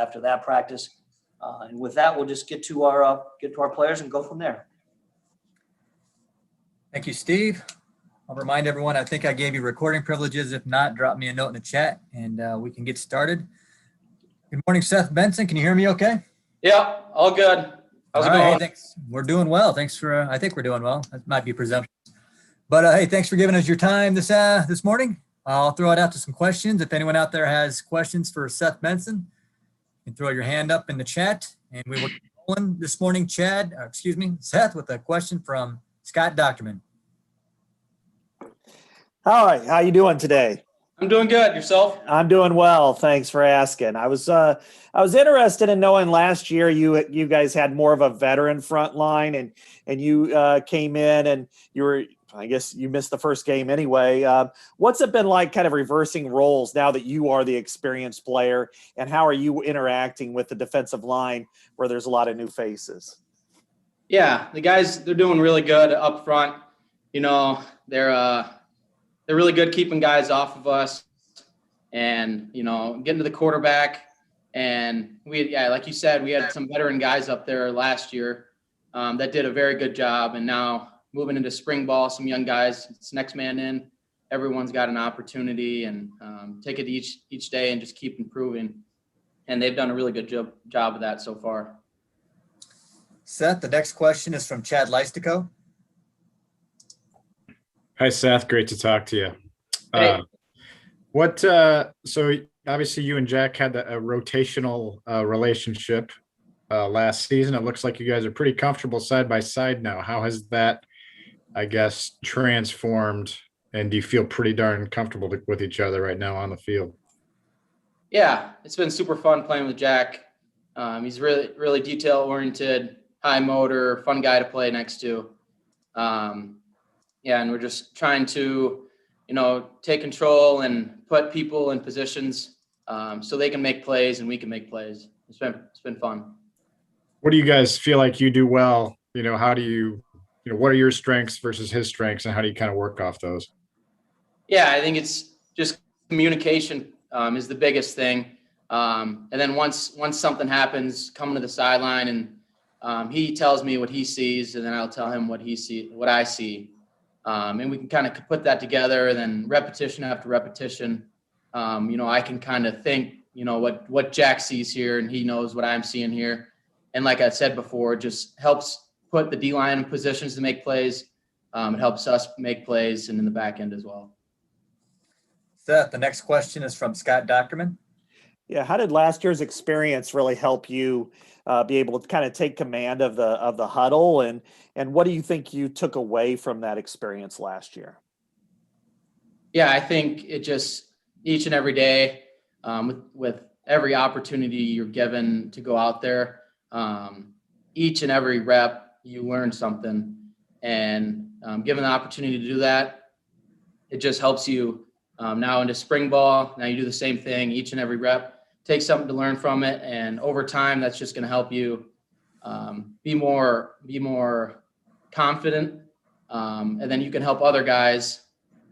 after that practice. And with that, we'll just get to our players and go from there. Thank you, Steve. I'll remind everyone, I think I gave you recording privileges. If not, drop me a note in the chat and we can get started. Good morning, Seth Benson. Can you hear me okay? Yeah, all good. How's it going? Hey, thanks. We're doing well. Thanks for, I think we're doing well. That might be presumptuous. But hey, thanks for giving us your time this morning. I'll throw it out to some questions. If anyone out there has questions for Seth Benson, you can throw your hand up in the chat. And we will keep rolling this morning, Seth, with a question from Scott Docterman. Hi, how you doing today? I'm doing good. Yourself? I'm doing well. Thanks for asking. I was interested in knowing last year you guys had more of a veteran front line and you came in and I guess you missed the first game anyway. What's it been like kind of reversing roles now that you are the experienced player, and how are you interacting with the defensive line where there's a lot of new faces? Yeah, the guys, they're doing really good up front. You know, they're really good keeping guys off of us and, you know, getting to the quarterback. And like you said, we had some veteran guys up there last year that did a very good job. And now moving into spring ball, some young guys, it's next man in. Everyone's got an opportunity, and take it each day and just keep improving. And they've done a really good job of that so far. Seth, the next question is from Chad Leistico. Hi, Seth. Great to talk to you. Hey. So obviously you and Jack had a rotational relationship last season. It looks like you guys are pretty comfortable side by side now. How has that, I guess, transformed, and do you feel pretty darn comfortable with each other right now on the field? Yeah, it's been super fun playing with Jack. He's really, really detail-oriented, high motor, fun guy to play next to. And we're just trying to, you know, take control and put people in positions so they can make plays and we can make plays. It's been fun. What do you guys feel like you do well? You know, how do you what are your strengths versus his strengths, and how do you kind of work off those? Yeah, I think it's just communication is the biggest thing. And then once something happens, coming to the sideline and he tells me what he sees, and then I'll tell him what I see. And we can kind of put that together, and then repetition after repetition. You know, I can kind of think, you know, what Jack sees here, and he knows what I'm seeing here. And like I said before, it just helps put the D-line in positions to make plays. It helps us make plays and in the back end as well. Seth, the next question is from Scott Docterman. Yeah, how did last year's experience really help you be able to kind of take command of the huddle, and what do you think you took away from that experience last year? Yeah, I think it just each and every day with every opportunity you're given to go out there, each and every rep you learn something, and given the opportunity to do that, it just helps you now into spring ball. Now you do the same thing each and every rep. Take something to learn from it, and over time, that's just going to help you be more confident, and then you can help other guys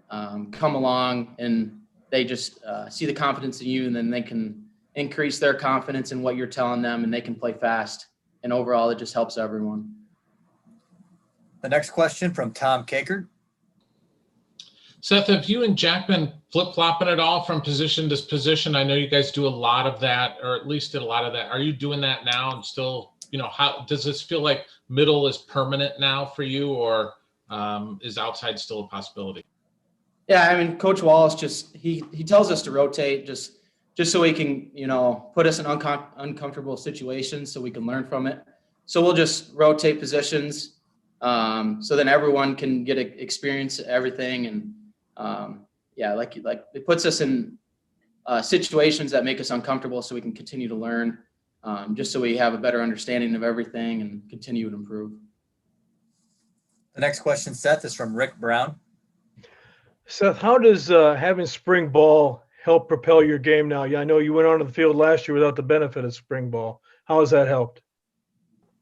come along, and they just see the confidence in you, and then they can increase their confidence in what you're telling them, and they can play fast. And overall, it just helps everyone. The next question from Tom Kakert. Seth, have you and Jack been flip-flopping at all from position to position? I know you guys do a lot of that, or at least did a lot of that. Are you doing that now and still, you know, how does this feel like middle is permanent now for you, or is outside still a possibility? Yeah, I mean, Coach Wallace he tells us to rotate just so he can, you know, put us in uncomfortable situations so we can learn from it. So we'll just rotate positions so then everyone can get experience everything. And like it puts us in situations that make us uncomfortable so we can continue to learn, just so we have a better understanding of everything and continue to improve. The next question, Seth, is from Rick Brown. Seth, how does having spring ball help propel your game now? Yeah, I know you went onto the field last year without the benefit of spring ball. How has that helped?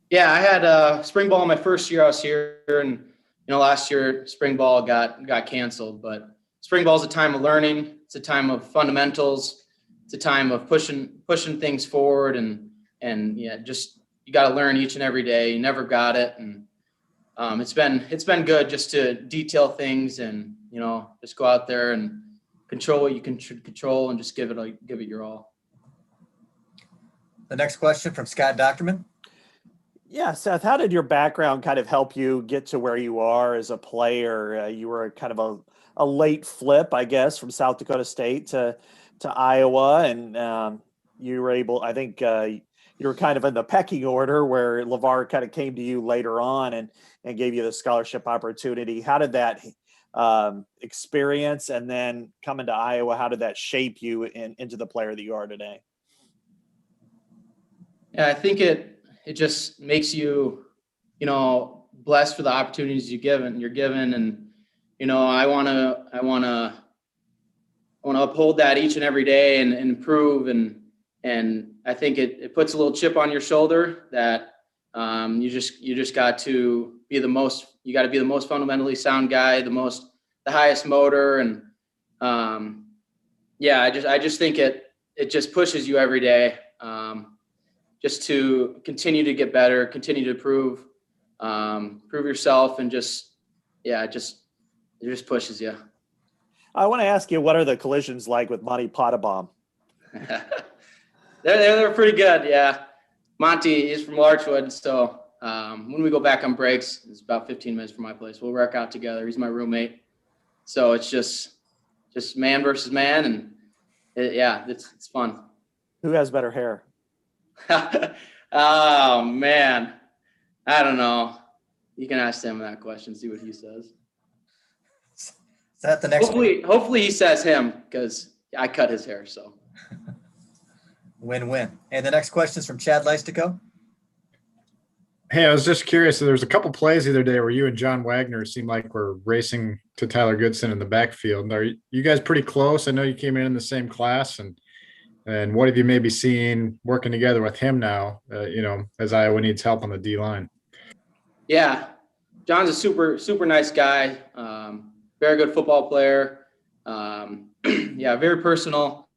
Yeah, I had spring ball my first year I was here, and you know, last year spring ball got canceled. But spring ball is a time of learning. It's a time of fundamentals, it's a time of pushing things forward, and yeah, just you got to learn each and every day. You never got it, and it's been good just to detail things and just go out there and control what you can control and just give it your all. The next question from Scott Docterman. Yeah, Seth, how did your background kind of help you get to where you are as a player? You were kind of a late flip, I guess, from South Dakota State to Iowa, and you were able, I think you were kind of in the pecking order where LeVar kind of came to you later on and gave you the scholarship opportunity. How did that experience and then coming to Iowa, how did that shape you into the player that you are today? Yeah, I think it just makes you, blessed for the opportunities you're given. And, I want to uphold that each and every day and improve. And I think it puts a little chip on your shoulder that you just got to be the most fundamentally sound guy, the highest motor. And yeah, I just think it just pushes you every day. Just to continue to get better, continue to prove yourself, and it just pushes you. I want to ask you, what are the collisions like with Monty Pottebaum? They're pretty good, yeah. Monty is from Larchwood, so when we go back on breaks, it's about 15 minutes from my place. We'll work out together. He's my roommate, so it's just man versus man, and it's fun. Who has better hair? Oh man, I don't know. You can ask him that question, see what he says. Is that the next? Hopefully he says him, because I cut his hair. So win-win. And the next question is from Chad Leistico. Hey, I was just curious. There was a couple plays the other day where you and John Wagner seemed like we're racing to Tyler Goodson in the backfield. Are you guys pretty close? I know you came in the same class, and what have you maybe seen working together with him now, as Iowa needs help on the D-line? Yeah, John's a super, super nice guy. Very good football player. Yeah, very personal.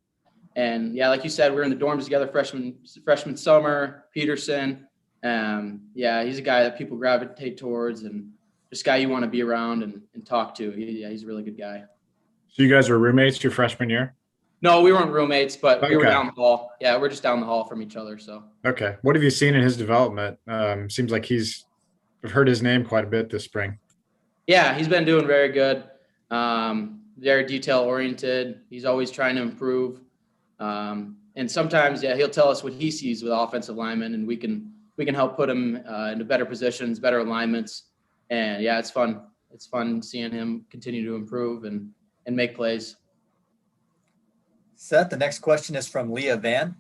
And yeah, like you said, we were in the dorms together freshman summer, Peterson. Yeah, he's a guy that people gravitate towards, and just a guy you want to be around and talk to. He's a really good guy. So you guys were roommates your freshman year? No, we weren't roommates, but we were Okay. down the hall. Yeah, we're just down the hall from each other. So Okay. What have you seen in his development? Seems like I've heard his name quite a bit this spring. yeah, he's been doing very good. Very detail oriented. He's always trying to improve. And sometimes, he'll tell us what he sees with offensive linemen, and we can help put him into better positions, better alignments. And yeah, it's fun. It's fun seeing him continue to improve and make plays. Seth, the next question is from Leah Van.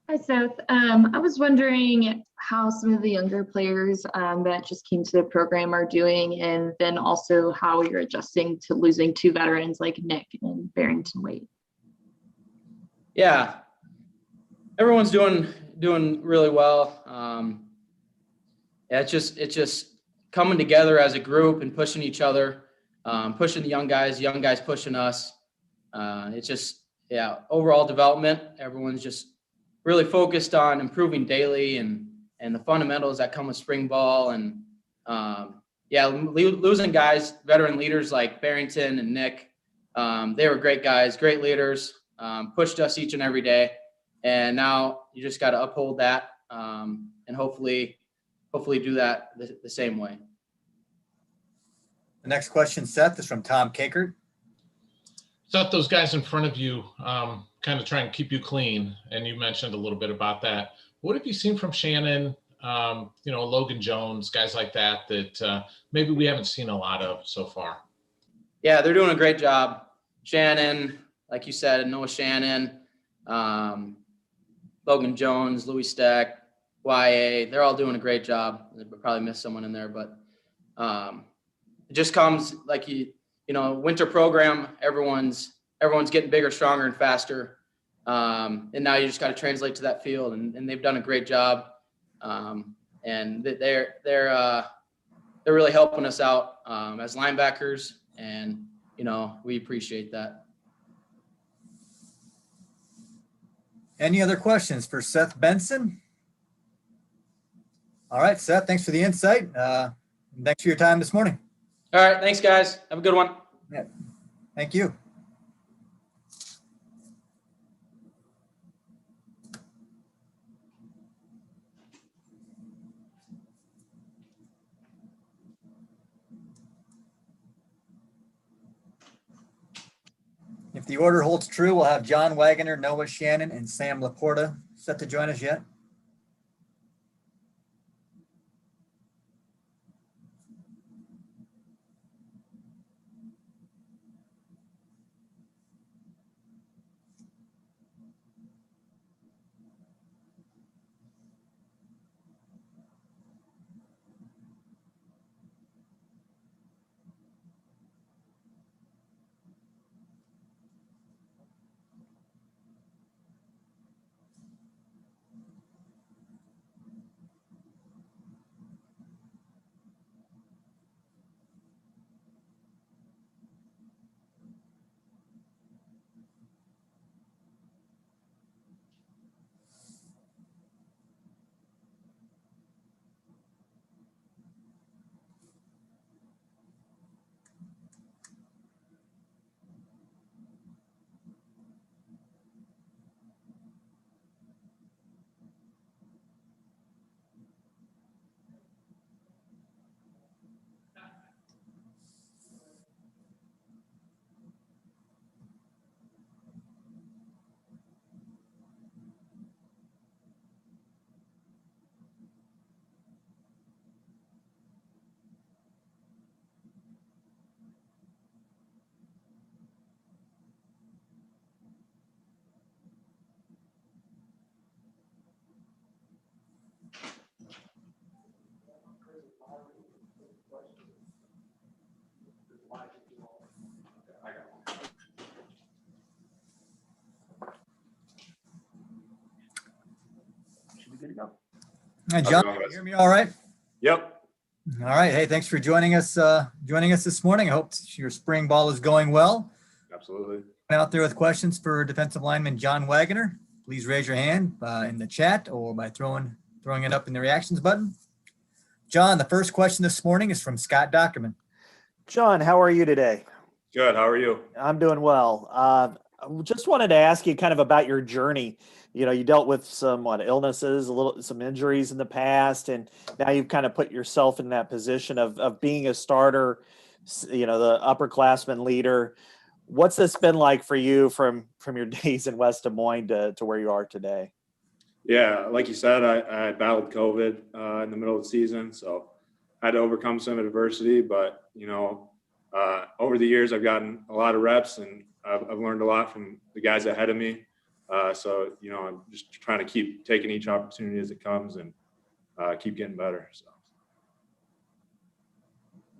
Hi, Seth. I was wondering how some of the younger players that just came to the program are doing, and then also how you're adjusting to losing two veterans like Nick and Barrington Wade. Yeah, everyone's doing really well. Yeah, it's just coming together as a group and pushing each other, pushing the young guys pushing us. It's just, overall development. Everyone's just really focused on improving daily and the fundamentals that come with spring ball. And losing guys, veteran leaders like Barrington and Nick, they were great guys, great leaders, pushed us each and every day. And now you just got to uphold that and hopefully do that the same way. The next question, Seth, is from Tom Kakert. Seth, those guys in front of you kind of try and keep you clean, and you mentioned a little bit about that. What have you seen from Shannon, Logan Jones, guys like that maybe we haven't seen a lot of so far? Yeah, they're doing a great job. Shannon, like you said, Noah Shannon, Logan Jones, Louis Steck, YA, they're all doing a great job. I probably missed someone in there, but it just comes like winter program, everyone's getting bigger, stronger, and faster. And now you just got to translate to that field, and they've done a great job. And they're really helping us out as linebackers, and we appreciate that. Any other questions for Seth Benson? All right, Seth, thanks for the insight. Thanks for your time this morning. All right. Thanks, guys. Have a good one. Thank you. If the order holds true, we'll have John Wagoner, Noah Shannon, and Sam Laporta set to join us yet. Should be good to go. Hi, John, can you hear me all right? Yep. All right. Hey, thanks for joining us this morning. I hope your spring ball is going well. Absolutely. Out there with questions for defensive lineman John Wagoner, please raise your hand in the chat or by throwing it up in the reactions button. John, the first question this morning is from Scott Dockerman. John, how are you today? Good. How are you? I'm doing well. I just wanted to ask you kind of about your journey. You know, you dealt with some illnesses, some injuries in the past, and now you've kind of put yourself in that position of being a starter, you know, the upperclassman leader. What's this been like for you from your days in West Des Moines to where you are today? Yeah, like you said, I battled COVID in the middle of the season, so I had to overcome some adversity. But you know, over the years, I've gotten a lot of reps, and I've learned a lot from the guys ahead of me. So you know, I'm just trying to keep taking each opportunity as it comes and keep getting better. So.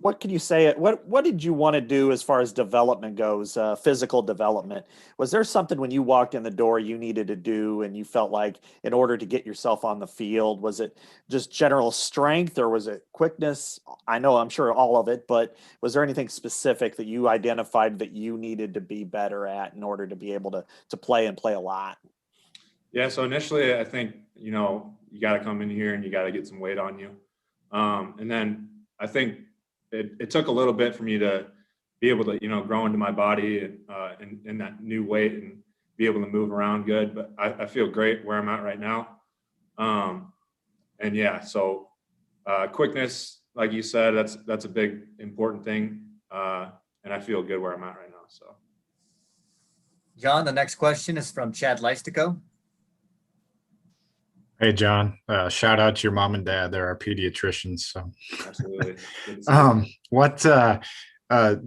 What can you say? What did you want to do as far as development goes, physical development? Was there something when you walked in the door you needed to do and you felt like in order to get yourself on the field? Was it just general strength or was it quickness? I'm sure all of it, but was there anything specific that you identified that you needed to be better at in order to be able to play and play a lot? Yeah, so initially I think, you know, you got to come in here and you got to get some weight on you. And then I think it took a little bit for me to be able to, you know, grow into my body and in that new weight and be able to move around good. But I feel great where I'm at right now. And yeah, so quickness, like you said, that's a big important thing. And I feel good where I'm at right now. So. John, the next question is from Chad Leistico. Hey, John, shout out to your mom and dad. They're our pediatricians. So Absolutely.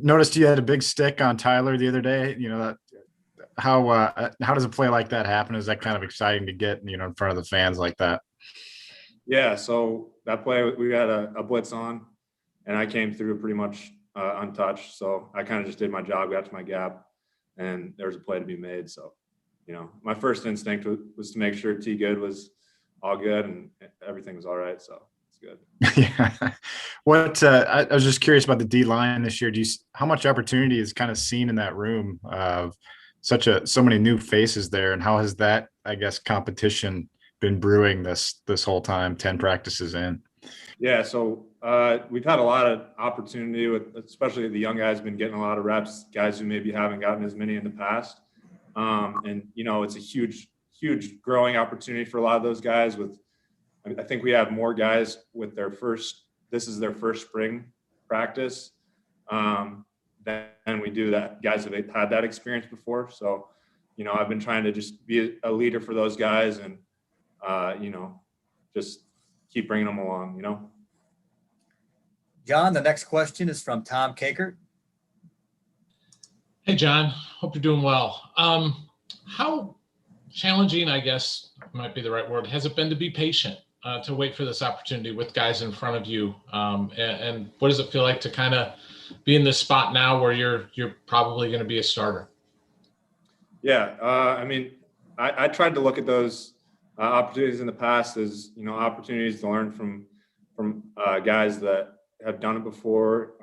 Noticed you had a big stick on Tyler the other day. You know, how does a play like that happen? Is that kind of exciting to get, you know, in front of the fans like that? Yeah. So that play, we had a blitz on and I came through pretty much untouched. So I kind of just did my job, got to my gap, and there was a play to be made. So, you know, my first instinct was to make sure T Good was all good and everything was all right. So it's good. Yeah. I was just curious about the D line this year. How much opportunity is kind of seen in that room of so many new faces there, and how has that, I guess, competition been brewing this whole time, 10 practices in? Yeah, so we've had a lot of opportunity with, especially the young guys, been getting a lot of reps, guys who maybe haven't gotten as many in the past. And it's a huge growing opportunity for a lot of those guys. I think we have more guys with this is their first spring practice than we do that guys that have had that experience before. So, I've been trying to just be a leader for those guys and, just keep bringing them along, John, the next question is from Tom Kakert. Hey, John, hope you're doing well. How challenging, I guess might be the right word, has it been to be patient, to wait for this opportunity with guys in front of you? And what does it feel like to kind of be in this spot now where you're probably going to be a starter? Yeah. I tried to look at those opportunities in the past as, opportunities to learn from guys that have done it before.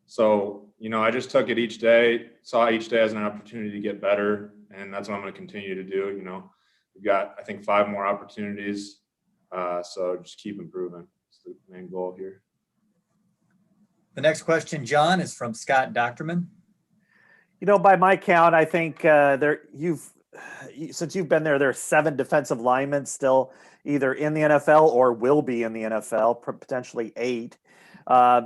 So, I just took it each day, saw each day as an opportunity to get better. And that's what I'm going to continue to do. We've got, I think, 5 more opportunities. So just keep improving. That's the main goal here. The next question, John, is from Scott Docterman. By my count, I think since you've been there, there are 7 defensive linemen still either in the NFL or will be in the NFL, potentially 8.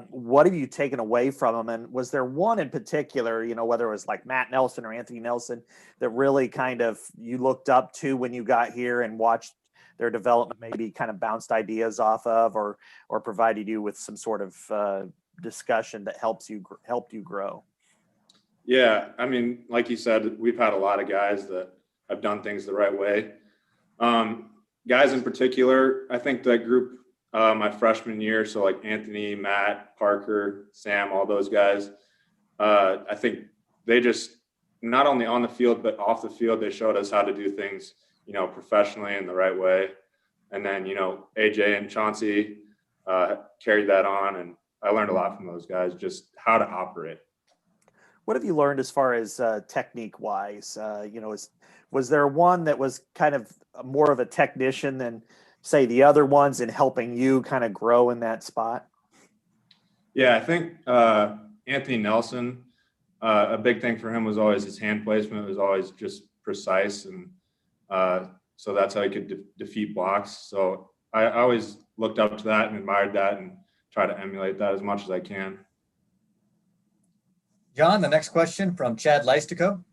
What have you taken away from them? And was there one in particular, whether it was like Matt Nelson or Anthony Nelson, that really kind of you looked up to when you got here and watched their development, maybe kind of bounced ideas off of, or provided you with some sort of discussion that helped you grow? Yeah, like you said, we've had a lot of guys that have done things the right way. Guys in particular, I think that group, my freshman year, so like Anthony, Matt, Parker, Sam, all those guys, I think they just, not only on the field, but off the field, they showed us how to do things, professionally in the right way. And then, AJ and Chauncey carried that on, and I learned a lot from those guys, just how to operate. What have you learned as far as technique wise? Was there one that was kind of more of a technician than, say, the other ones in helping you kind of grow in that spot? Yeah, I think Anthony Nelson, a big thing for him was always his hand placement. It was always just precise. And so that's how he could defeat blocks. So I always looked up to that and admired that and try to emulate that as much as I can. John, the next question from Chad Leistico.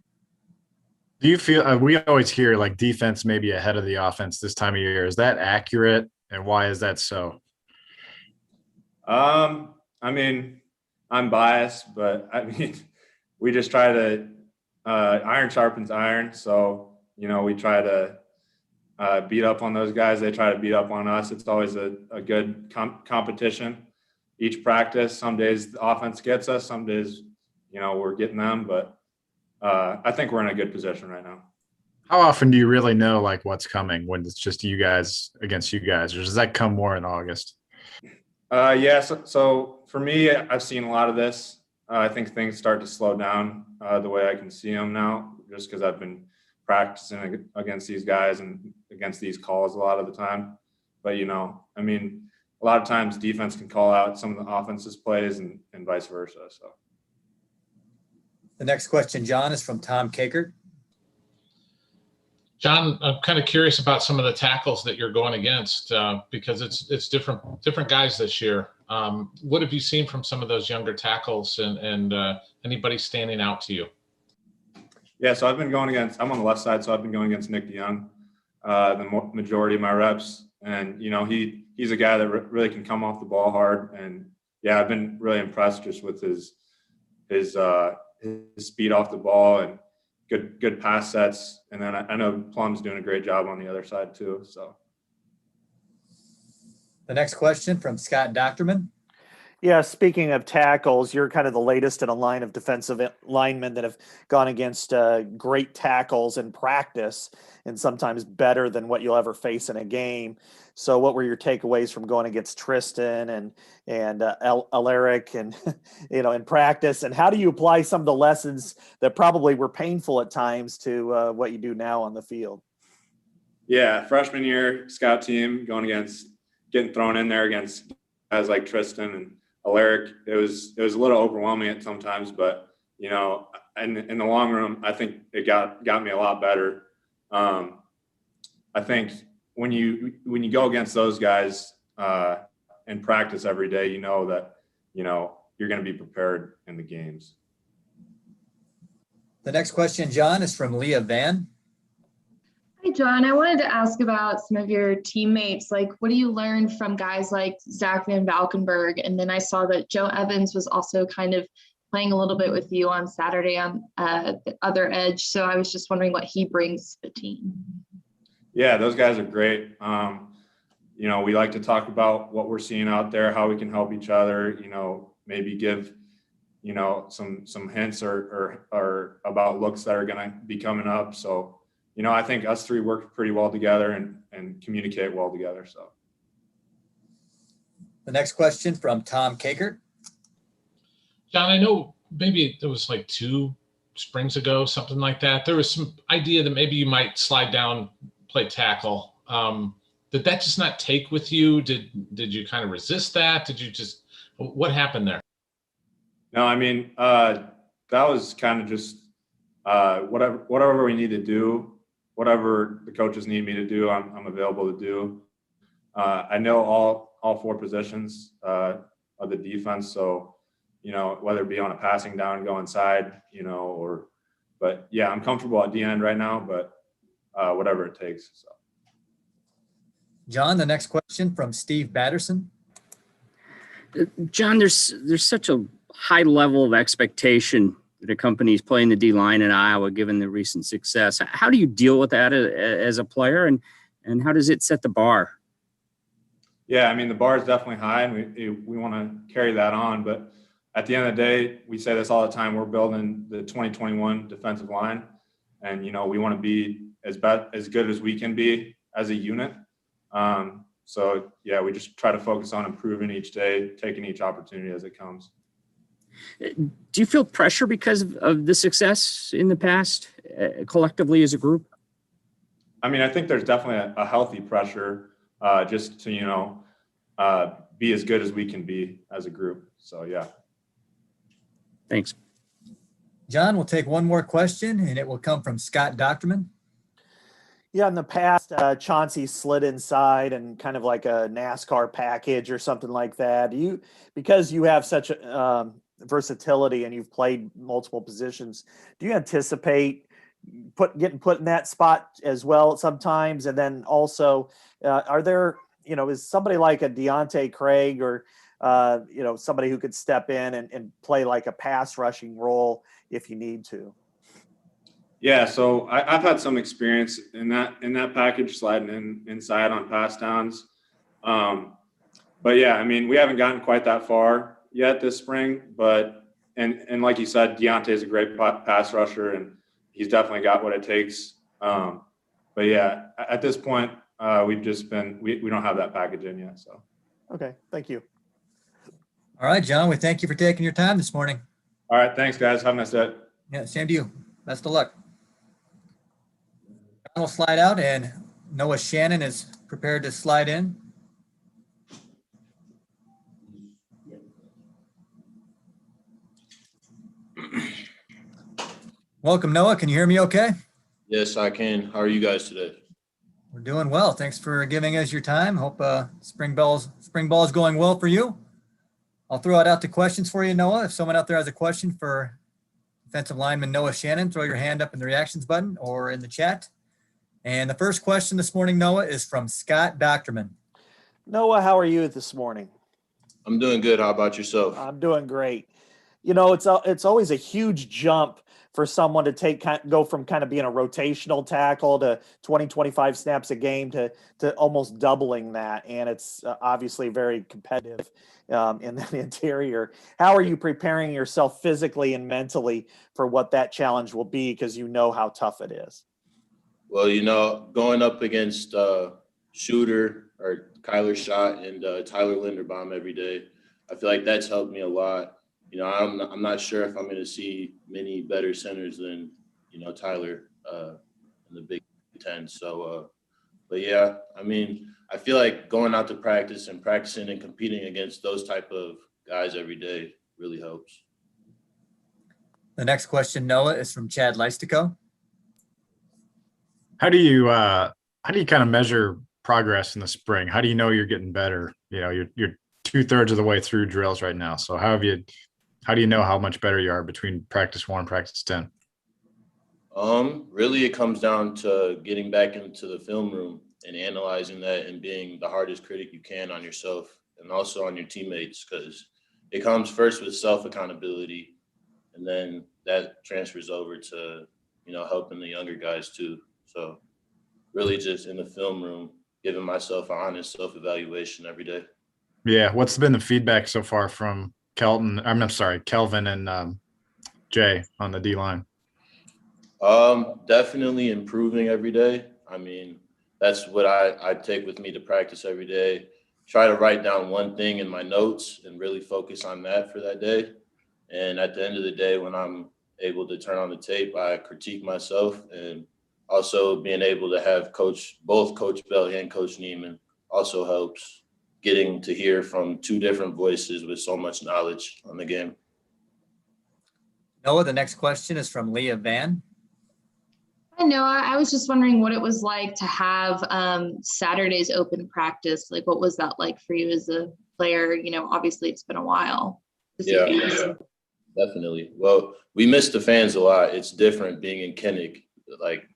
Do you feel, we always hear like defense maybe ahead of the offense this time of year. Is that accurate? And why is that so? I'm biased, but we just try to, iron sharpens iron. So, we try to beat up on those guys. They try to beat up on us. It's always a good competition. Each practice, some days the offense gets us, some days, we're getting them, but I think we're in a good position right now. How often do you really know like what's coming when it's just you guys against you guys, or does that come more in August? Yeah. So for me, I've seen a lot of this. I think things start to slow down the way I can see them now, just because I've been practicing against these guys and against these calls a lot of the time. But, a lot of times defense can call out some of the offense's plays and vice versa. So. The next question, John, is from Tom Kakert. John, I'm kind of curious about some of the tackles that you're going against because it's different guys this year. What have you seen from some of those younger tackles and anybody standing out to you? Yeah, so I'm on the left side, so I've been going against Nick DeYoung the majority of my reps. And, he's a guy that really can come off the ball hard. And, yeah, I've been really impressed just with his speed off the ball and good pass sets. And then I know Plum's doing a great job on the other side too. So the next question from Scott Docterman. Yeah, speaking of tackles, you're kind of the latest in a line of defensive linemen that have gone against great tackles in practice and sometimes better than what you'll ever face in a game. So what were your takeaways from going against Tristan and Alaric and in practice, and how do you apply some of the lessons that probably were painful at times to what you do now on the field? Yeah, freshman year scout team getting thrown in there against guys like Tristan and Alaric. It was a little overwhelming at sometimes, but in the long run, I think it got me a lot better. I think when you go against those guys in practice every day, you know that you're going to be prepared in the games. The next question, John, is from Leah Van. Hi, John. I wanted to ask about some of your teammates. Like, what do you learn from guys like Zach Van Valkenburg? And then I saw that Joe Evans was also kind of playing a little bit with you on Saturday on the other edge. So I was just wondering what he brings to the team. Yeah, those guys are great. We like to talk about what we're seeing out there, how we can help each other, maybe give, some hints or about looks that are going to be coming up. So, I think us three work pretty well together and communicate well together. So. The next question from Tom Kakert. John, I know maybe it was like 2 springs ago, something like that. There was some idea that maybe you might slide down, play tackle. Did that just not take with you? Did you kind of resist that? What happened there? No, I mean, that was kind of just whatever we need to do, whatever the coaches need me to do, I'm available to do. I know all 4 positions of the defense, so whether it be on a passing down, go inside, but yeah, I'm comfortable at the end right now, but whatever it takes. So. John, the next question from Steve Batterson. John, there's such a high level of expectation that accompanies playing the D line in Iowa, given the recent success. How do you deal with that as a player, and how does it set the bar? Yeah, I mean, the bar is definitely high, and we want to carry that on. But at the end of the day, we say this all the time, we're building the 2021 defensive line, and, we want to be as good as we can be as a unit. So, yeah, we just try to focus on improving each day, taking each opportunity as it comes. Do you feel pressure because of the success in the past, collectively as a group? I mean, I think there's definitely a healthy pressure just to, be as good as we can be as a group. So, yeah. Thanks. John, we'll take one more question, and it will come from Scott Docterman. Yeah, in the past, Chauncey slid inside and kind of like a NASCAR package or something like that. Because you have such versatility and you've played multiple positions, do you anticipate getting put in that spot as well sometimes? And then also, are there, is somebody like a Deontay Craig or, somebody who could step in and play like a pass rushing role if you need to? Yeah, so I've had some experience in that package, sliding inside on pass downs. But yeah, I mean, we haven't gotten quite that far yet this spring, but and like you said, Deontay is a great pass rusher, and he's definitely got what it takes. But yeah, at this point, we've just we don't have that package in yet. So. Okay, thank you. All right, John, we thank you for taking your time this morning. All right, thanks, guys. Have a nice day. Yeah, same to you. Best of luck. John will slide out, and Noah Shannon is prepared to slide in. Welcome, Noah. Can you hear me okay? Yes, I can. How are you guys today? We're doing well. Thanks for giving us your time. Hope spring ball is going well for you. I'll throw it out to questions for you, Noah. If someone out there has a question for defensive lineman Noah Shannon, throw your hand up in the reactions button or in the chat. And the first question this morning, Noah, is from Scott Docterman. Noah, how are you this morning? I'm doing good. How about yourself? I'm doing great. it's always a huge jump for someone to go from kind of being a rotational tackle to 20, 25 snaps a game to almost doubling that. And it's obviously very competitive in the interior. How are you preparing yourself physically and mentally for what that challenge will be? Because you know how tough it is. Well, going up against Shooter or Kyler Schott and Tyler Linderbaum every day, I feel like that's helped me a lot. I'm not sure if I'm going to see many better centers than, Tyler in the Big Ten. So, but yeah, I mean, I feel like going out to practice and practicing and competing against those type of guys every day really helps. The next question, Noah, is from Chad Leistico. How do you kind of measure progress in the spring? How do you know you're getting better? You're 2/3 of the way through drills right now. So how do you know how much better you are between practice 1 and practice 10? Really, it comes down to getting back into the film room and analyzing that and being the hardest critic you can on yourself and also on your teammates, because it comes first with self-accountability, and then that transfers over to, helping the younger guys too. So really just in the film room, giving myself an honest self-evaluation every day. Yeah. What's been the feedback so far from Kelvin and Jay on the D line? Definitely improving every day. I mean, that's what I take with me to practice every day. Try to write down one thing in my notes and really focus on that for that day. And at the end of the day, when I'm able to turn on the tape, I critique myself, and also being able to have both Coach Bell and Coach Neiman also helps, getting to hear from two different voices with so much knowledge on the game. Noah, the next question is from Leah Van. Hi, Noah. I was just wondering what it was like to have Saturday's open practice. Like, what was that like for you as a player? Obviously it's been a while. Yeah, definitely. Well, we miss the fans a lot. It's different being in Kinnick. Like,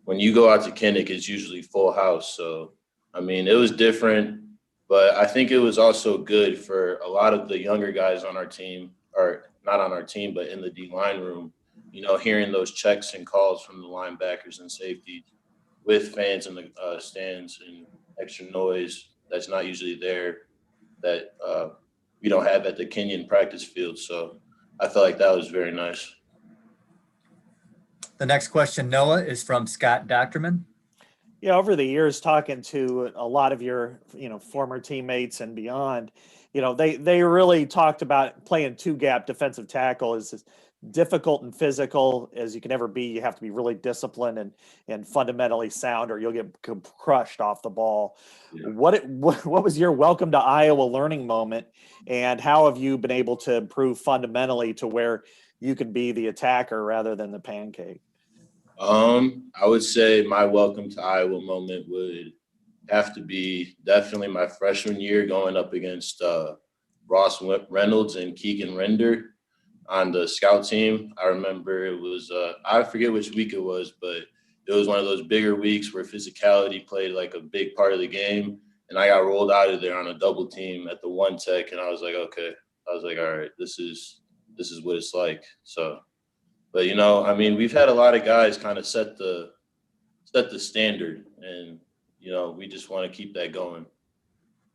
when you go out to Kinnick, it's usually full house. So, I mean, it was different, but I think it was also good for a lot of the younger guys on our team, or not on our team, but in the D-line room, hearing those checks and calls from the linebackers and safeties with fans in the stands and extra noise that's not usually there, that we don't have at the Kenyon practice field. So I felt like that was very nice. The next question, Noah, is from Scott Docterman. Yeah, over the years, talking to a lot of your, former teammates and beyond, they really talked about playing 2-gap defensive tackle is as difficult and physical as you can ever be. You have to be really disciplined and fundamentally sound, or you'll get crushed off the ball. Yeah. What was your welcome to Iowa learning moment, and how have you been able to improve fundamentally to where you can be the attacker rather than the pancake? I would say my welcome to Iowa moment would have to be definitely my freshman year, going up against Ross Reynolds and Keegan Render on the scout team. I remember it was, I forget which week it was, but it was one of those bigger weeks where physicality played like a big part of the game. And I got rolled out of there on a double team at the 1 tech. And I was like, okay. I was like, all right, this is what it's like. So, but I mean, we've had a lot of guys kind of set the standard, and we just want to keep that going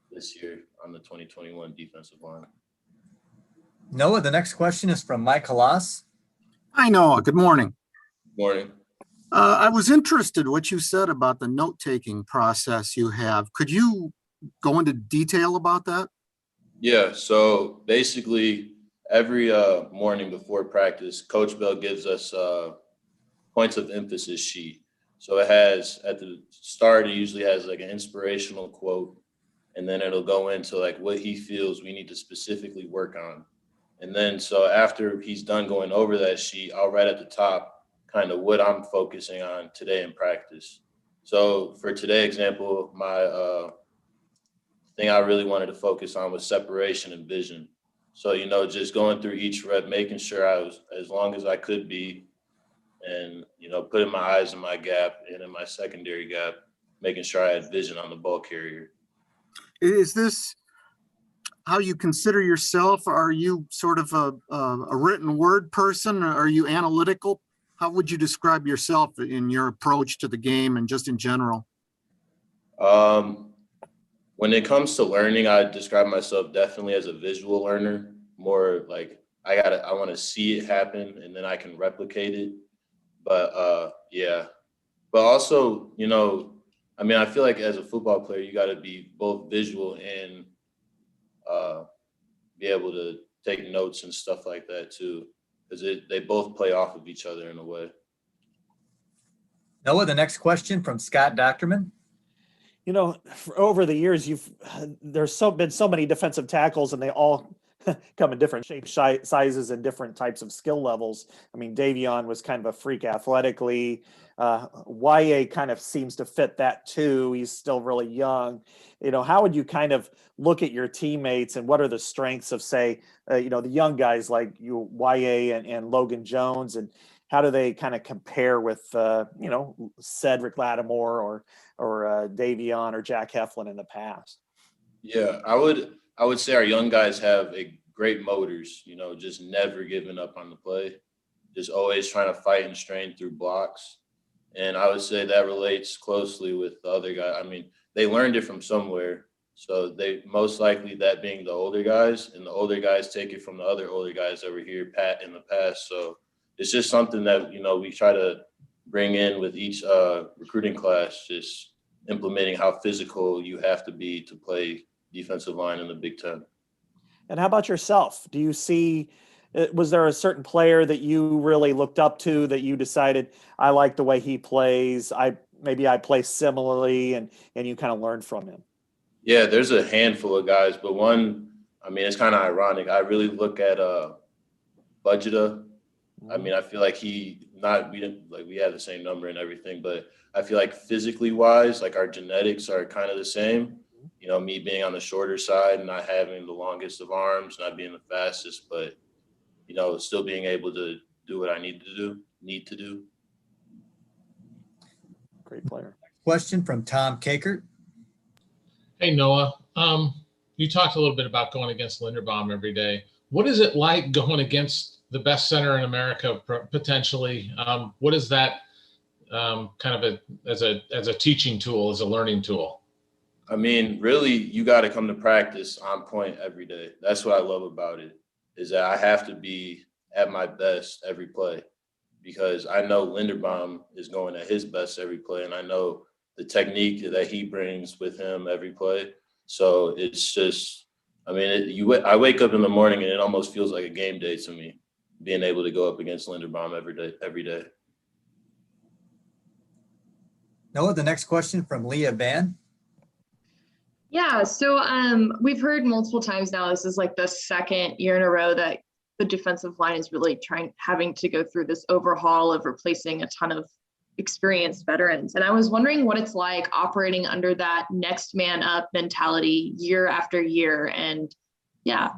this year on the 2021 defensive line. Noah, the next question is from Mike Halas. Hi, Noah. Good morning. Morning. I was interested in what you said about the note-taking process you have. Could you go into detail about that? Yeah. So basically, every morning before practice, Coach Bell gives us points of emphasis sheet. So it has, at the start, it usually has like an inspirational quote, and then it'll go into like what he feels we need to specifically work on. And then so after he's done going over that sheet, I'll write at the top kind of what I'm focusing on today in practice. So for today's example, my thing I really wanted to focus on was separation and vision. So, just going through each rep, making sure I was as long as I could be, and, putting my eyes in my gap and in my secondary gap, making sure I had vision on the ball carrier. how you consider yourself? Are you sort of a written word person? Are you analytical? How would you describe yourself in your approach to the game and just in general? When it comes to learning, I describe myself definitely as a visual learner, more like I want to see it happen and then I can replicate it. But yeah, but also, I mean, I feel like as a football player, you got to be both visual and be able to take notes and stuff like that too, because they both play off of each other in a way. Noah, the next question from Scott Docterman. Over the years, there's been so many defensive tackles, and they all come in different shapes, sizes, and different types of skill levels. I mean, Davion was kind of a freak athletically. YA kind of seems to fit that too. He's still really young. How would you kind of look at your teammates, and what are the strengths of, say, the young guys like YA and Logan Jones, and how do they kind of compare with, Cedric Lattimore or Davion or Jack Heflin in the past? Yeah, I would say our young guys have a great motors, just never giving up on the play, just always trying to fight and strain through blocks. And I would say that relates closely with the other guy. I mean, they learned it from somewhere. So they most likely that being the older guys, and the older guys take it from the other older guys that were here in the past. So it's just something that, we try to bring in with each recruiting class, just implementing how physical you have to be to play defensive line in the Big Ten. And how about yourself? Do you see, was there a certain player that you really looked up to that you decided, I like the way he plays, maybe I play similarly, and you kind of learned from him? Yeah, there's a handful of guys, but one, I mean, it's kind of ironic. I really look at Budgeta. I mean, I feel like we had the same number and everything, but I feel like physically wise, like our genetics are kind of the same. Me being on the shorter side and not having the longest of arms, not being the fastest, but, still being able to do what I need to do. Great player. Question from Tom Kakert. Hey, Noah. You talked a little bit about going against Linderbaum every day. What is it like going against the best center in America, potentially? What is that kind of as a teaching tool, as a learning tool? I mean, really, you got to come to practice on point every day. That's what I love about it, is that I have to be at my best every play, because I know Linderbaum is going at his best every play, and I know the technique that he brings with him every play. So it's just, I mean, I wake up in the morning and it almost feels like a game day to me, being able to go up against Linderbaum every day. Noah, the next question from Leah Ban. Yeah, so we've heard multiple times now, this is like the second year in a row that the defensive line is really having to go through this overhaul of replacing a ton of experienced veterans. And I was wondering what it's like operating under that next man up mentality year after year. And yeah.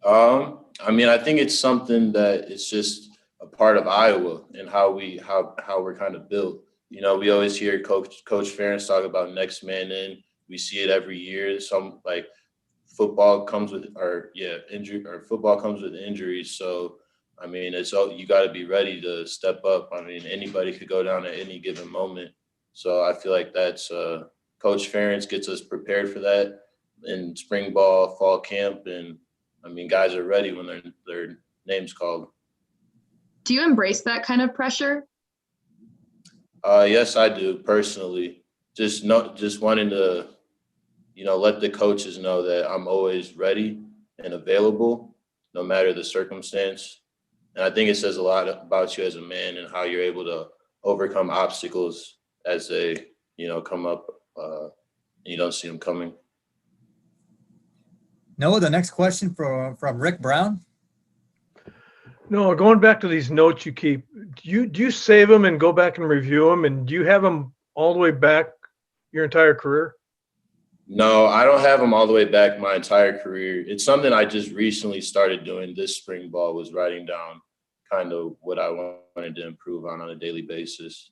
I mean, I think it's something that it's just a part of Iowa and how we're kind of built. We always hear Coach Ferentz talk about next man in. We see it every year. Football comes with injury, or football comes with injuries. So, I mean, you got to be ready to step up. I mean, anybody could go down at any given moment. So I feel like that's Coach Ferentz gets us prepared for that in spring ball, fall camp, and I mean, guys are ready when their name's called. Do you embrace that kind of pressure? Yes, I do personally. Just wanting to, let the coaches know that I'm always ready and available, no matter the circumstance. And I think it says a lot about you as a man and how you're able to overcome obstacles as they, come up. You don't see them coming. Noah, the next question from Rick Brown. No, going back to these notes you keep, do you save them and go back and review them? And do you have them all the way back your entire career? No, I don't have them all the way back my entire career. It's something I just recently started doing this spring ball, was writing down kind of what I wanted to improve on a daily basis.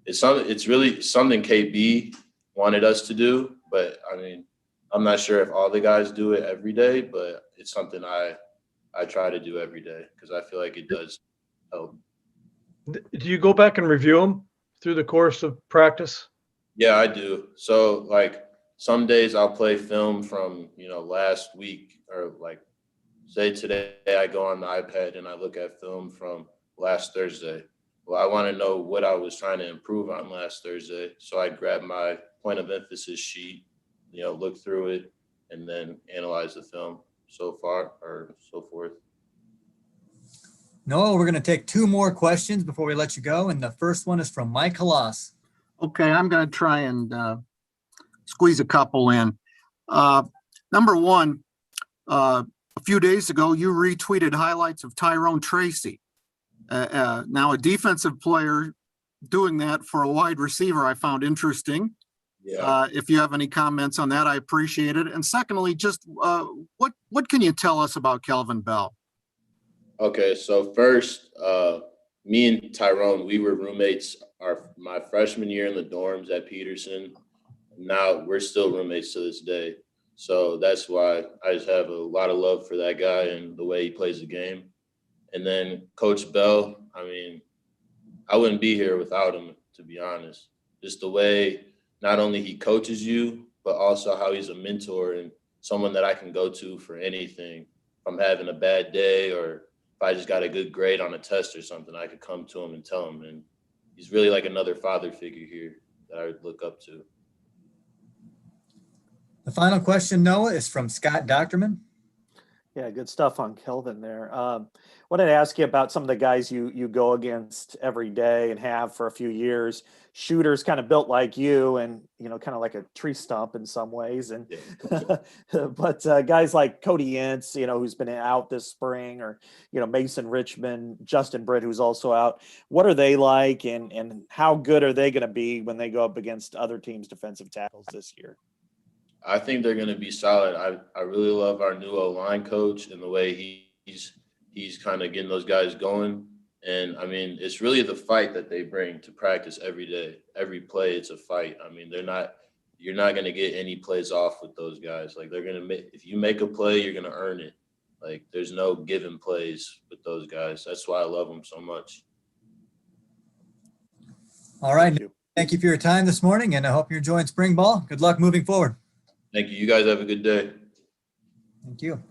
It's really something KB wanted us to do, but I mean, I'm not sure if all the guys do it every day, but it's something I try to do every day because I feel like it does help. Do you go back and review them through the course of practice? Yeah, I do. So like some days I'll play film from, last week, or like say today I go on the iPad and I look at film from last Thursday. Well, I want to know what I was trying to improve on last Thursday. So I grab my point of emphasis sheet, look through it and then analyze the film so far or so forth. Noah, we're going to take two more questions before we let you go. And the first one is from Mike Halas. Okay, I'm going to try and squeeze a couple in. Number one, a few days ago, you retweeted highlights of Tyrone Tracy. Now, a defensive player doing that for a wide receiver, I found interesting. Yeah. If you have any comments on that, I appreciate it. And secondly, just what can you tell us about Kelvin Bell? Okay, so first, me and Tyrone, we were roommates my freshman year in the dorms at Peterson. Now we're still roommates to this day. So that's why I just have a lot of love for that guy and the way he plays the game. And then Coach Bell, I mean, I wouldn't be here without him, to be honest. Just the way not only he coaches you, but also how he's a mentor and someone that I can go to for anything. If I'm having a bad day or if I just got a good grade on a test or something, I could come to him and tell him. And he's really like another father figure here that I would look up to. The final question, Noah, is from Scott Docterman. Yeah, good stuff on Kelvin there. Wanted to ask you about some of the guys you go against every day and have for a few years. Shooters kind of built like you, and kind of like a tree stump in some ways. And but guys like Cody Ince, who's been out this spring, or Mason Richmond, Justin Britt, who's also out. What are they like, and how good are they going to be when they go up against other teams' defensive tackles this year? I think they're going to be solid. I really love our new O-line coach and the way he's kind of getting those guys going. And, I mean, it's really the fight that they bring to practice every day. Every play, it's a fight. I mean, you're not going to get any plays off with those guys. Like, they're going to if you make a play, you're going to earn it. Like, there's no given plays with those guys. That's why I love them so much. All right. Thank you for your time this morning, and I hope you're enjoying spring ball. Good luck moving forward. Thank you. You guys have a good day. Thank you.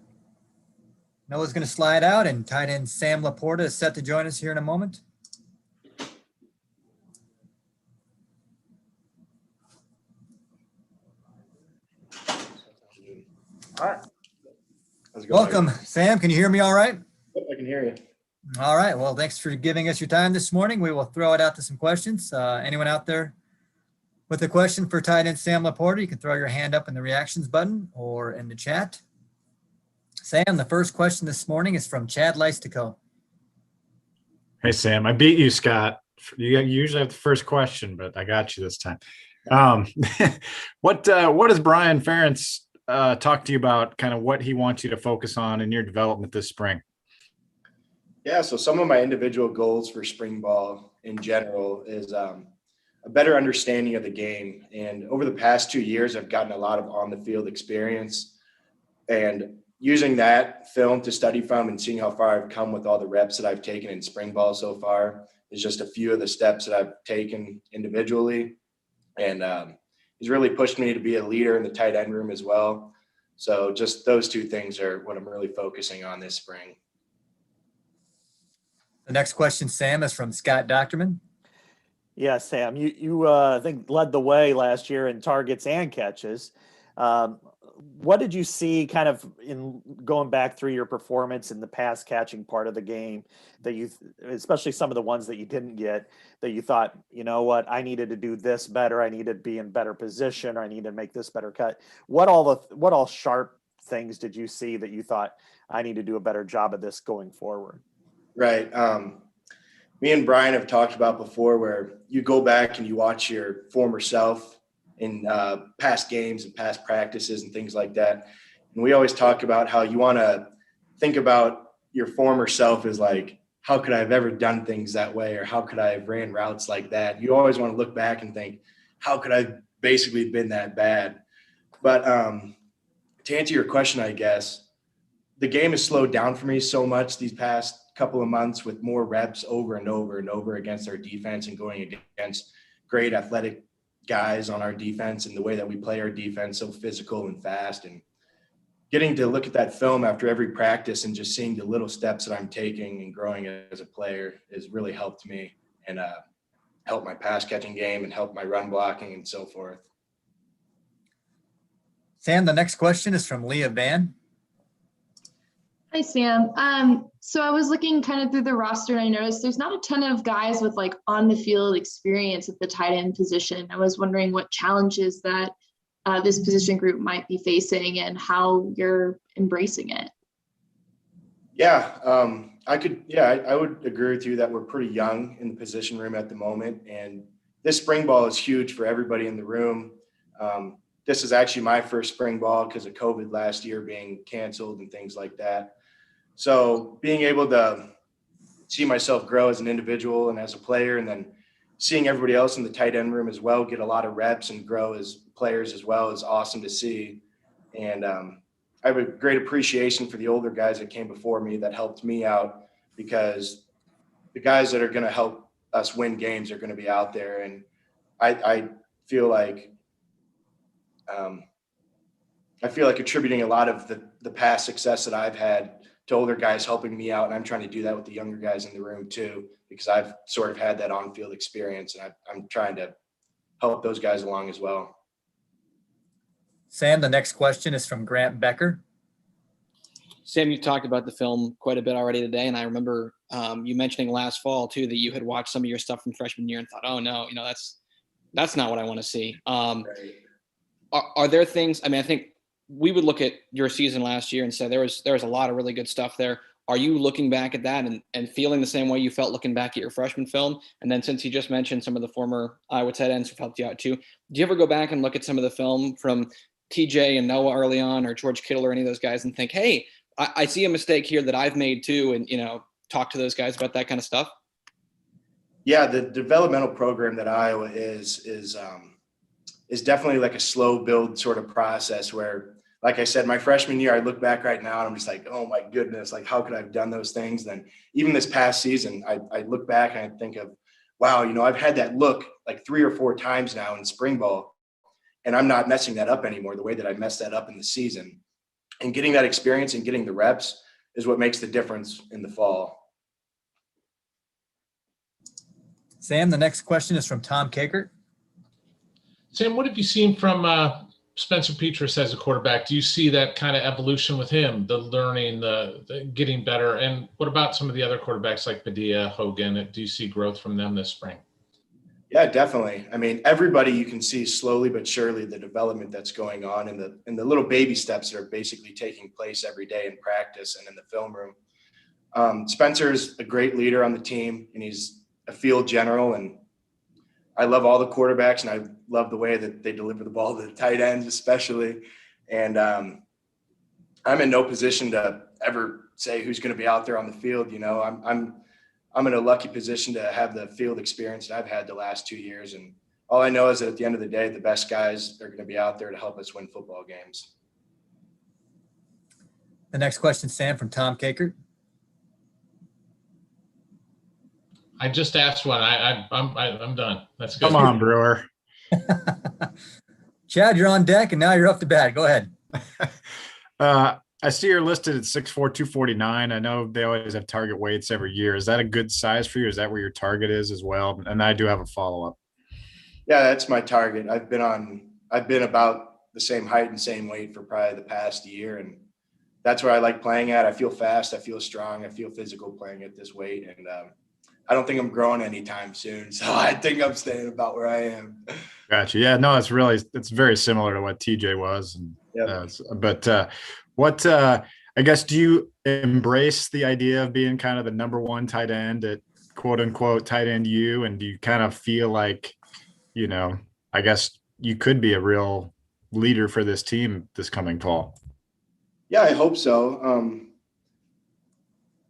Noah's going to slide out, and tight end Sam Laporta is set to join us here in a moment. All right. Welcome, Sam. Can you hear me all right? Yep, I can hear you. All right. Well, thanks for giving us your time this morning. We will throw it out to some questions. Anyone out there with a question for tight end Sam Laporta, you can throw your hand up in the reactions button or in the chat. Sam, the first question this morning is from Chad Leistico. Hey, Sam, I beat you, Scott. You usually have the first question, but I got you this time. What does Brian Ferentz talk to you about, kind of what he wants you to focus on in your development this spring? Yeah, so some of my individual goals for spring ball in general is a better understanding of the game. And over the past 2 years, I've gotten a lot of on the field experience, and using that film to study from and seeing how far I've come with all the reps that I've taken in spring ball so far is just a few of the steps that I've taken individually. And he's really pushed me to be a leader in the tight end room as well. So just those two things are what I'm really focusing on this spring. The next question, Sam, is from Scott Docterman. Yeah, Sam, you I think led the way last year in targets and catches. What did you see kind of in going back through your performance in the pass catching part of the game that you, especially some of the ones that you didn't get, that you thought, you know what, I needed to do this better. I needed to be in better position, or I need to make this better cut. What all sharp things did you see that you thought I need to do a better job of this going forward? Right. Me and Brian have talked about before where you go back and you watch your former self in past games and past practices and things like that. And we always talk about how you want to think about your former self as like, how could I have ever done things that way? Or how could I have ran routes like that? You always want to look back and think, how could I have basically been that bad? But to answer your question, I guess, the game has slowed down for me so much these past couple of months with more reps over and over and over against our defense and going against great athletic guys on our defense and the way that we play our defense, so physical and fast, and getting to look at that film after every practice and just seeing the little steps that I'm taking and growing as a player has really helped me and helped my pass catching game and helped my run blocking and so forth. Sam, the next question is from Leah Van. Hi, Sam. So I was looking kind of through the roster and I noticed there's not a ton of guys with like on the field experience at the tight end position. I was wondering what challenges that this position group might be facing and how you're embracing it. Yeah, I would agree with you that we're pretty young in the position room at the moment. And this spring ball is huge for everybody in the room. This is actually my first spring ball because of COVID last year being canceled and things like that. So being able to see myself grow as an individual and as a player, and then seeing everybody else in the tight end room as well get a lot of reps and grow as players as well is awesome to see. And I have a great appreciation for the older guys that came before me that helped me out, because the guys that are going to help us win games are going to be out there. And I feel like attributing a lot of the past success that I've had to older guys helping me out. And I'm trying to do that with the younger guys in the room too, because I've sort of had that on-field experience, and I'm trying to help those guys along as well. Sam, the next question is from Grant Becker. Sam, you talked about the film quite a bit already today, and I remember you mentioning last fall too that you had watched some of your stuff from freshman year and thought, "Oh no, that's not what I want to see." Right. Are there things? I mean, I think we would look at your season last year and say there was a lot of really good stuff there. Are you looking back at that and feeling the same way you felt looking back at your freshman film? And then since you just mentioned some of the former Iowa tight ends who've helped you out too, do you ever go back and look at some of the film from TJ and Noah early on, or George Kittle or any of those guys, and think, hey, I see a mistake here that I've made too, and talk to those guys about that kind of stuff? Yeah, the developmental program that Iowa is definitely like a slow build sort of process where, like I said, my freshman year, I look back right now and I'm just like, oh my goodness, like how could I have done those things? Then even this past season, I look back and I think of, wow, I've had that look like 3 or 4 times now in spring ball, and I'm not messing that up anymore the way that I messed that up in the season. And getting that experience and getting the reps is what makes the difference in the fall. Sam, the next question is from Tom Kakert. Sam, what have you seen from Spencer Petras as a quarterback? Do you see that kind of evolution with him, the learning, the getting better? And what about some of the other quarterbacks like Padilla, Hogan? Do you see growth from them this spring? Yeah, definitely. I mean, everybody, you can see slowly but surely the development that's going on and the little baby steps that are basically taking place every day in practice and in the film room. Spencer's a great leader on the team, and he's a field general, and I love all the quarterbacks, and I love the way that they deliver the ball to the tight ends, especially. And I'm in no position to ever say who's going to be out there on the field. I'm in a lucky position to have the field experience that I've had the last 2 years. And all I know is that at the end of the day, the best guys are going to be out there to help us win football games. The next question, Sam, from Tom Kakert. I just asked one. I'm done. That's good. Come on, Brewer. Chad, you're on deck, and now you're up to bat. Go ahead. I see you're listed at 6'4", 249. I know they always have target weights every year. Is that a good size for you? Is that where your target is as well? And I do have a follow-up. Yeah, that's my target. I've been about the same height and same weight for probably the past year, and that's where I like playing at. I feel fast, I feel strong, I feel physical playing at this weight, and I don't think I'm growing anytime soon, so I think I'm staying about where I am. Gotcha. Yeah, no, it's very similar to what TJ was. And, yep. What I guess, do you embrace the idea of being kind of the number one tight end at quote unquote tight end U? And do you kind of feel like, I guess you could be a real leader for this team this coming fall? Yeah, I hope so.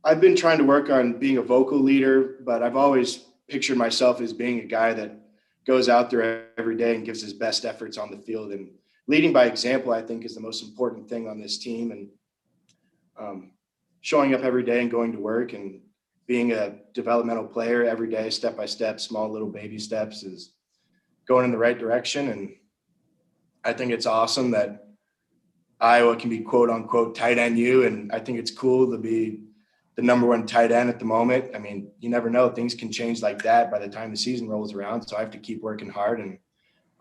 I've been trying to work on being a vocal leader, but I've always pictured myself as being a guy that goes out there every day and gives his best efforts on the field and leading by example, I think, is the most important thing on this team. And showing up every day and going to work and being a developmental player every day, step by step, small little baby steps, is going in the right direction. And I think it's awesome that Iowa can be quote unquote tight end U. And I think it's cool to be the number one tight end at the moment. I mean, you never know, things can change like that by the time the season rolls around. So I have to keep working hard. And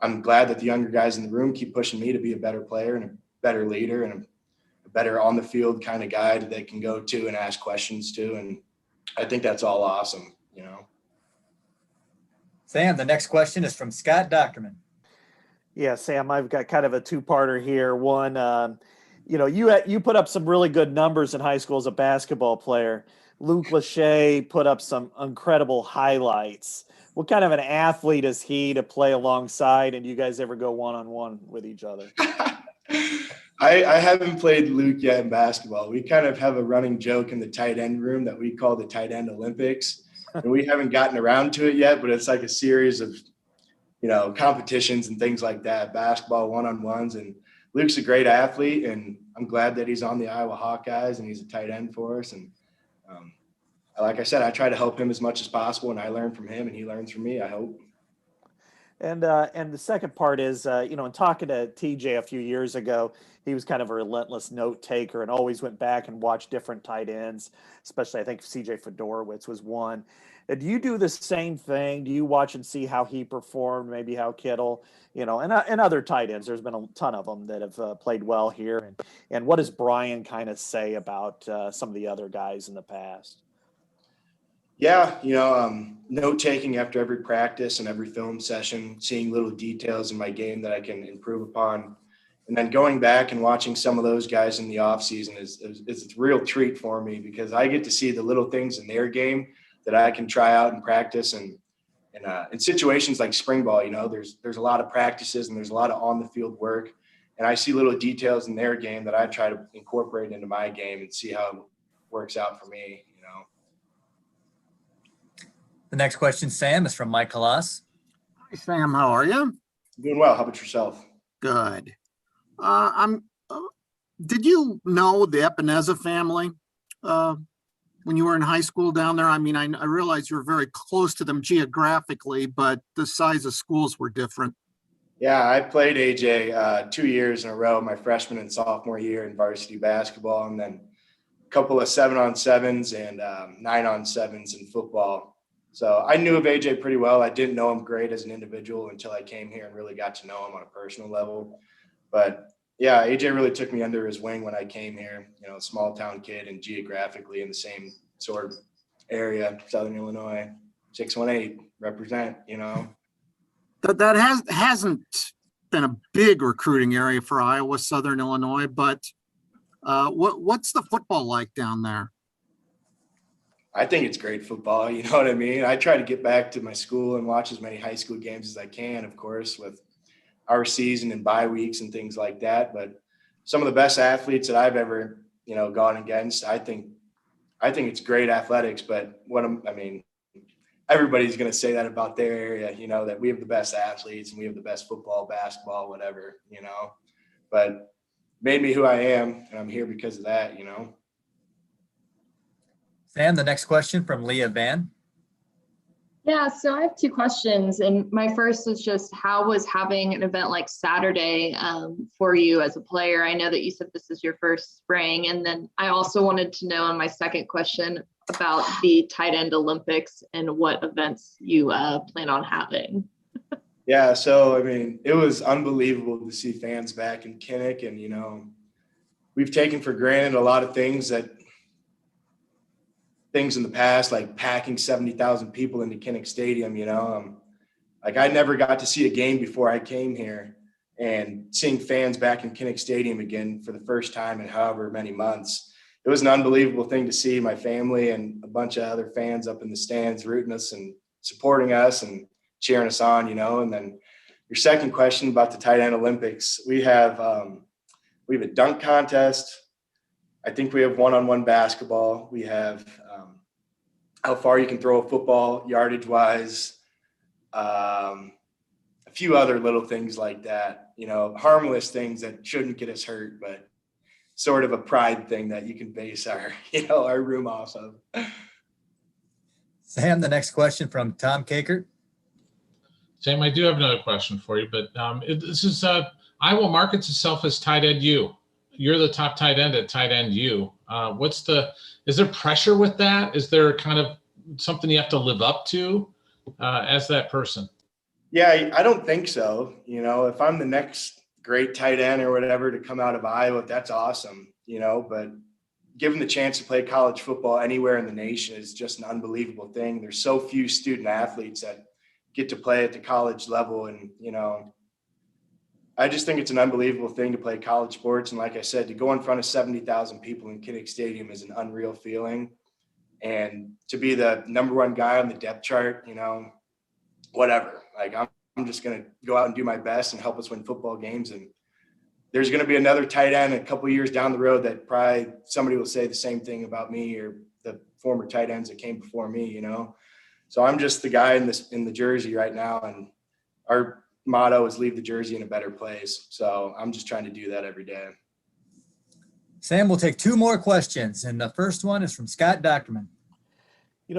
I'm glad that the younger guys in the room keep pushing me to be a better player and a better leader and a better on the field kind of guy that they can go to and ask questions to. And I think that's all awesome, you know. Sam, the next question is from Scott Docterman. Yeah, Sam, I've got kind of a two-parter here. One, you put up some really good numbers in high school as a basketball player. Luke Lachey put up some incredible highlights. What kind of an athlete is he to play alongside? And do you guys ever go one-on-one with each other? I haven't played Luke yet in basketball. We kind of have a running joke in the tight end room that we call the tight end Olympics. And we haven't gotten around to it yet, but it's like a series of, competitions and things like that, basketball one-on-ones. And Luke's a great athlete, and I'm glad that he's on the Iowa Hawkeyes and he's a tight end for us. And like I said, I try to help him as much as possible, and I learn from him and he learns from me, I hope. And the second part is, in talking to TJ a few years ago, he was kind of a relentless note taker and always went back and watched different tight ends, especially I think CJ Fedorowicz was one. Do you do the same thing? Do you watch and see how he performed, maybe how Kittle, and other tight ends? There's been a ton of them that have played well here. And what does Brian kind of say about some of the other guys in the past? Yeah, note taking after every practice and every film session, seeing little details in my game that I can improve upon. And then going back and watching some of those guys in the off season is a real treat for me, because I get to see the little things in their game that I can try out and practice. And in situations like spring ball, there's a lot of practices and there's a lot of on the field work. And I see little details in their game that I try to incorporate into my game and see how it works out for me, The next question, Sam, is from Mike Kalas. Hi, Sam. How are you? Doing well. How about yourself? Good. Did you know the Epineza family when you were in high school down there? I mean, I realize you were very close to them geographically, but the size of schools were different. Yeah, I played AJ 2 years in a row, my freshman and sophomore year in varsity basketball, and then a couple of 7-on-7s and 9-on-7s in football. So I knew of AJ pretty well. I didn't know him great as an individual until I came here and really got to know him on a personal level. But yeah, AJ really took me under his wing when I came here, a small town kid and geographically in the same sort of area, Southern Illinois, 618, represent, That hasn't been a big recruiting area for Iowa, Southern Illinois, but what's the football like down there? I think it's great football. You know what I mean? I try to get back to my school and watch as many high school games as I can, of course, with our season and bye weeks and things like that. But some of the best athletes that I've ever, gone against, I think it's great athletics. But everybody's going to say that about their area, that we have the best athletes and we have the best football, basketball, whatever, but made me who I am. And I'm here because of that, Sam, the next question from Leah Van. Yeah, so I have two questions. And my first is just, how was having an event like Saturday for you as a player? I know that you said this is your first spring. And then I also wanted to know on my second question about the tight end Olympics and what events you plan on having. Yeah, so, it was unbelievable to see fans back in Kinnick. And, we've taken for granted a lot of things in the past, like packing 70,000 people into Kinnick Stadium, I never got to see a game before I came here, and seeing fans back in Kinnick Stadium again for the first time in however many months, it was an unbelievable thing to see my family and a bunch of other fans up in the stands rooting us and supporting us and cheering us on, and then your second question about the tight end Olympics, we have a dunk contest. I think we have one-on-one basketball. We have how far you can throw a football yardage-wise. I a few other little things like that, harmless things that shouldn't get us hurt, but sort of a pride thing that you can base our, our room off of. Sam, the next question from Tom Kakert. Sam, I do have another question for you, but this is Iowa markets itself as tight end U. You're the top tight end at tight end U. Is there pressure with that? Is there kind of something you have to live up to as that person? Yeah, I don't think so. If I'm the next great tight end or whatever to come out of Iowa, that's awesome, but given the chance to play college football anywhere in the nation is just an unbelievable thing. There's so few student athletes that get to play at the college level. And, I just think it's an unbelievable thing to play college sports. And like I said, to go in front of 70,000 people in Kinnick Stadium is an unreal feeling. And to be the number one guy on the depth chart, whatever, like I'm just going to go out and do my best and help us win football games. And there's going to be another tight end a couple of years down the road that probably somebody will say the same thing about me or the former tight ends that came before me, So I'm just the guy in the jersey right now. And our motto is leave the jersey in a better place. So I'm just trying to do that every day. Sam, we'll take two more questions. And the first one is from Scott Docterman.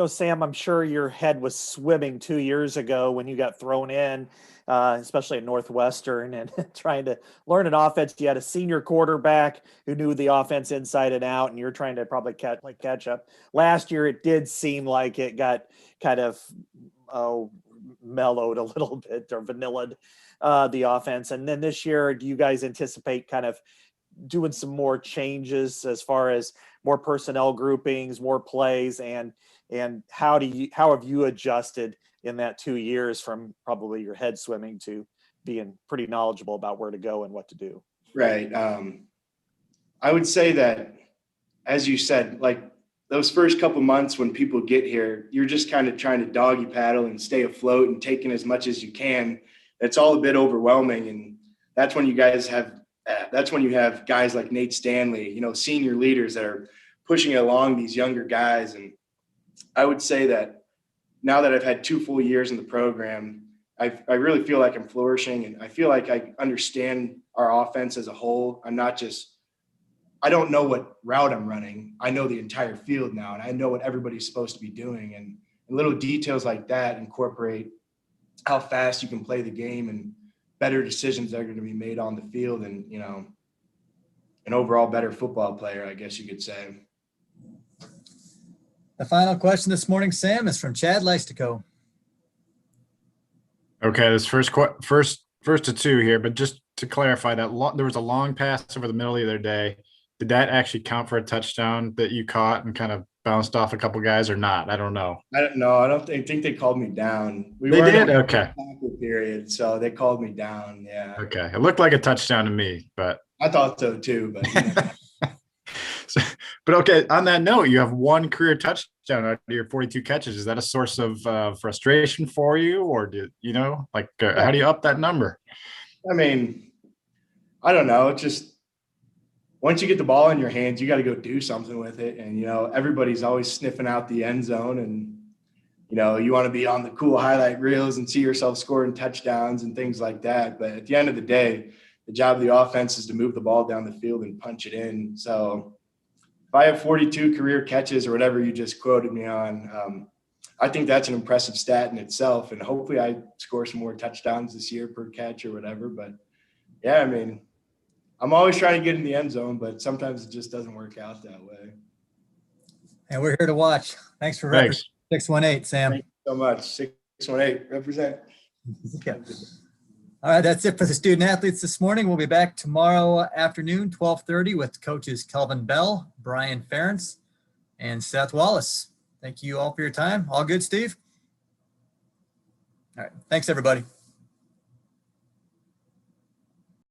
Sam, I'm sure your head was swimming 2 years ago when you got thrown in, especially at Northwestern, and trying to learn an offense. You had a senior quarterback who knew the offense inside and out, and you're trying to probably catch up. Last year, it did seem like it got kind of mellowed a little bit or vanillaed the offense. And then this year, do you guys anticipate kind of doing some more changes as far as more personnel groupings, more plays, and how have you adjusted in that 2 years from probably your head swimming to being pretty knowledgeable about where to go and what to do? Right. I would say that, as you said, like those first couple months when people get here, you're just kind of trying to doggy paddle and stay afloat and take in as much as you can. It's all a bit overwhelming. And that's when you have guys like Nate Stanley, senior leaders that are pushing along these younger guys. And I would say that now that I've had 2 full years in the program, I really feel like I'm flourishing, and I feel like I understand our offense as a whole. I don't know what route I'm running. I know the entire field now, and I know what everybody's supposed to be doing. And little details like that incorporate how fast you can play the game and better decisions that are going to be made on the field, and, an overall better football player, I guess you could say. The final question this morning, Sam, is from Chad Leistico. Okay, this first to two here, but just to clarify that there was a long pass over the middle the other day. Did that actually count for a touchdown that you caught and kind of bounced off a couple guys or not? I don't know. I don't know. I think they called me down. They did? Okay. Period. So they called me down. Yeah. Okay. It looked like a touchdown to me, but I thought so too. But but okay. On that note, you have one career touchdown out of your 42 catches. Is that a source of frustration for you, or how do you up that number? I mean, I don't know. It's just once you get the ball in your hands, you got to go do something with it. And everybody's always sniffing out the end zone, and you want to be on the cool highlight reels and see yourself scoring touchdowns and things like that. But at the end of the day, the job of the offense is to move the ball down the field and punch it in. So if I have 42 career catches or whatever you just quoted me on, I think that's an impressive stat in itself. And hopefully I score some more touchdowns this year per catch or whatever. But yeah, I mean, I'm always trying to get in the end zone, but sometimes it just doesn't work out that way. And we're here to watch. Thanks for representing 618, Sam. Thank you so much. 618, represent. Yeah. All right, that's it for the student athletes this morning. We'll be back tomorrow afternoon, 12:30, with coaches Kelvin Bell, Brian Ferentz, and Seth Wallace. Thank you all for your time. All good, Steve? All right. Thanks, everybody.